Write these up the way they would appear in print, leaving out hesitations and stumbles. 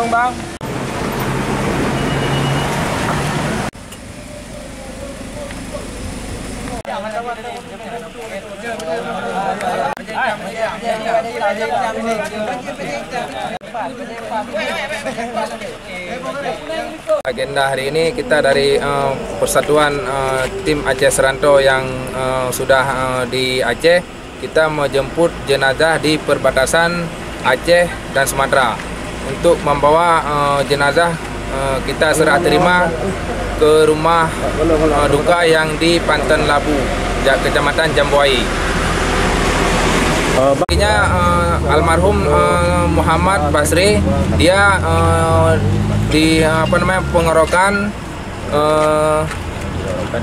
Bang. Agenda hari ini kita dari Persatuan Tim Aceh Serantau yang sudah di Aceh, kita menjemput jenazah di perbatasan Aceh dan Sumatera. Untuk membawa jenazah kita serah terima ke rumah duka yang di Panten Labu, Kecamatan Jambuai. Almarhum Muhammad Basri, dia di pengerokan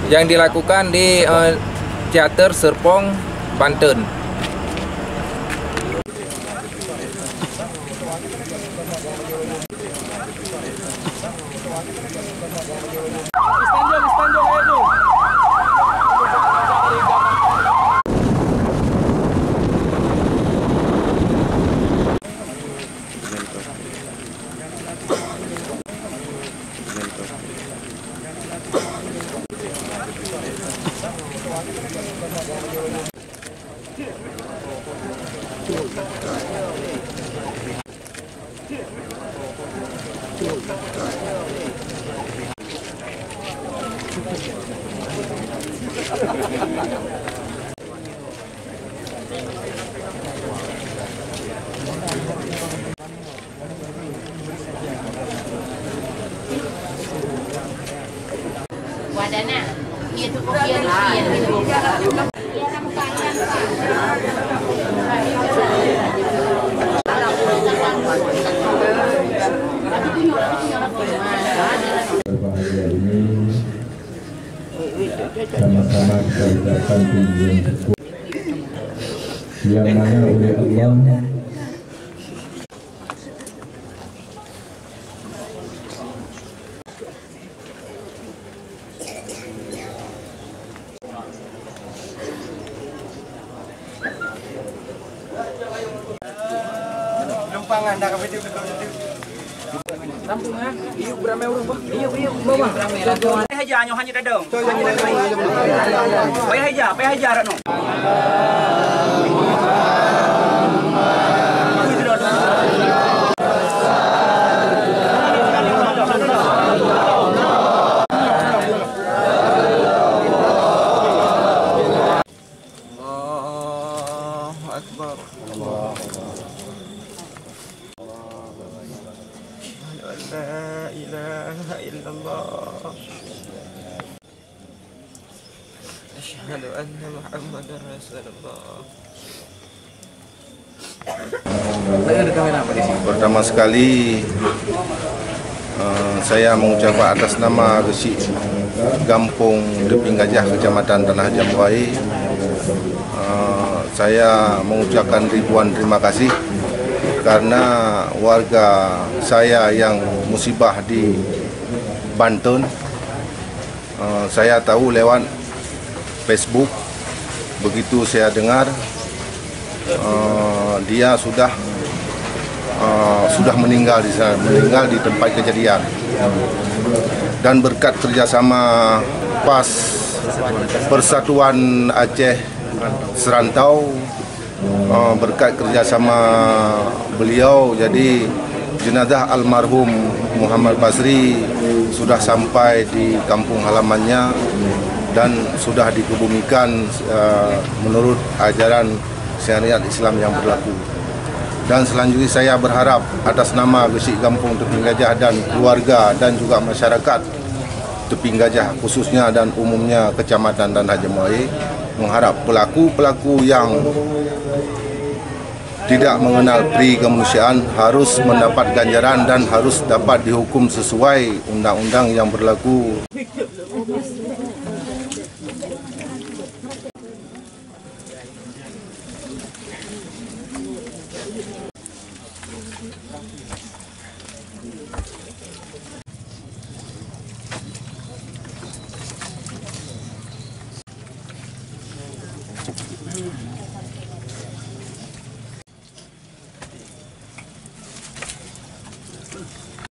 yang dilakukan di Teater Serpong, Banten. Wadana, itu kopian itu. Berbahagia ini sama-sama kita ucapkan pujian syukur yang mana oleh Allah Lumpangan dah kapit itu. Rampung ah. Iyo beramai urang bah. Iyo bawa. Pai haja nyo hanya dadong. Pai haja rano. Allahu Akbar. La ilaha illallah. Asyhadu anna Muhammadar Rasulullah. Pertama sekali saya mengucapkan atas nama Gesik Kampung Teping Gajah, Kecamatan Tanah Jambuai, saya mengucapkan ribuan terima kasih karena warga saya yang musibah di Banten, saya tahu lewat Facebook. Begitu saya dengar dia sudah meninggal di sana, meninggal di tempat kejadian. Dan berkat kerjasama PAS Persatuan Aceh Serantau, berkat kerjasama beliau, jadi jenazah almarhum Muhammad Basri sudah sampai di kampung halamannya dan sudah dikebumikan menurut ajaran syariat Islam yang berlaku. Dan selanjutnya saya berharap atas nama Gesik Kampung Teping Gajah dan keluarga dan juga masyarakat Teping Gajah khususnya dan umumnya Kecamatan Tanah Jambuai, mengharap pelaku-pelaku yang tidak mengenal pri kemanusiaan harus mendapat ganjaran dan harus dapat dihukum sesuai undang-undang yang berlaku.